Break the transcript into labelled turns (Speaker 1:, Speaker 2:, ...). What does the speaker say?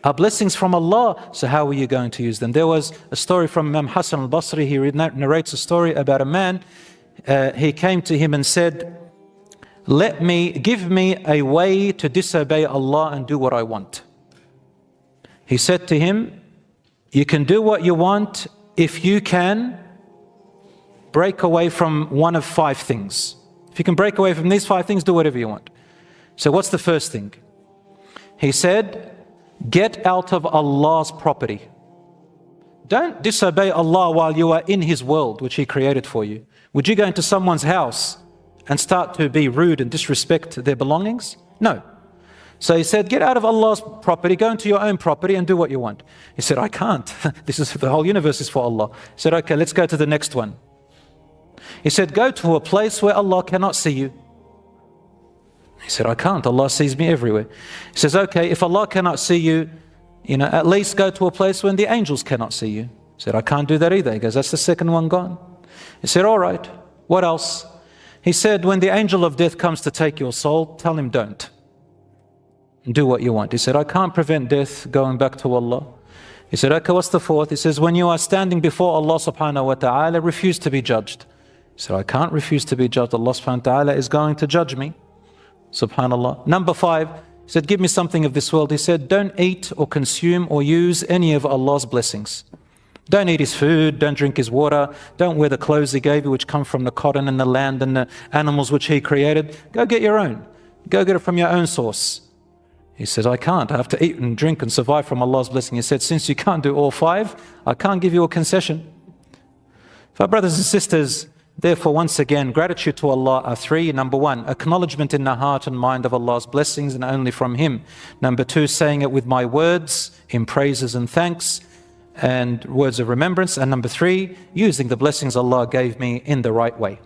Speaker 1: are blessings from Allah, so how are you going to use them? There was a story from Imam Hasan Al Basri. He narrates a story about a man. He came to him and said, give me a way to disobey Allah and do what I want. He said to him, you can do what you want if you can break away from one of 5 things. If you can break away from these 5 things, do whatever you want. So what's the first thing? He said, get out of Allah's property. Don't disobey Allah while you are in His world, which He created for you. Would you go into someone's house and start to be rude and disrespect their belongings? No. So he said, get out of Allah's property, go into your own property and do what you want. He said, I can't. The whole universe is for Allah. He said, okay, let's go to the next one. He said, go to a place where Allah cannot see you. He said, I can't. Allah sees me everywhere. He says, okay, if Allah cannot see you, at least go to a place when the angels cannot see you. He said, I can't do that either. He goes, that's the second one gone. He said, all right, what else? He said, when the angel of death comes to take your soul, tell him don't. Do what you want. He said, I can't prevent death going back to Allah. He said, okay, what's the fourth? He says, when you are standing before Allah subhanahu wa ta'ala, refuse to be judged. He said, I can't refuse to be judged. Allah subhanahu wa ta'ala is going to judge me. Subhanallah. Number 5, he said, give me something of this world. He said, don't eat or consume or use any of Allah's blessings. Don't eat His food, don't drink His water, don't wear the clothes He gave you which come from the cotton and the land and the animals which He created. Go get your own. Go get it from your own source. He says, I can't. I have to eat and drink and survive from Allah's blessing. He said, since you can't do all 5, I can't give you a concession. For our brothers and sisters, therefore, once again, gratitude to Allah are 3. Number 1, acknowledgement in the heart and mind of Allah's blessings and only from Him. Number 2, saying it with my words in praises and thanks and words of remembrance. And number 3, using the blessings Allah gave me in the right way.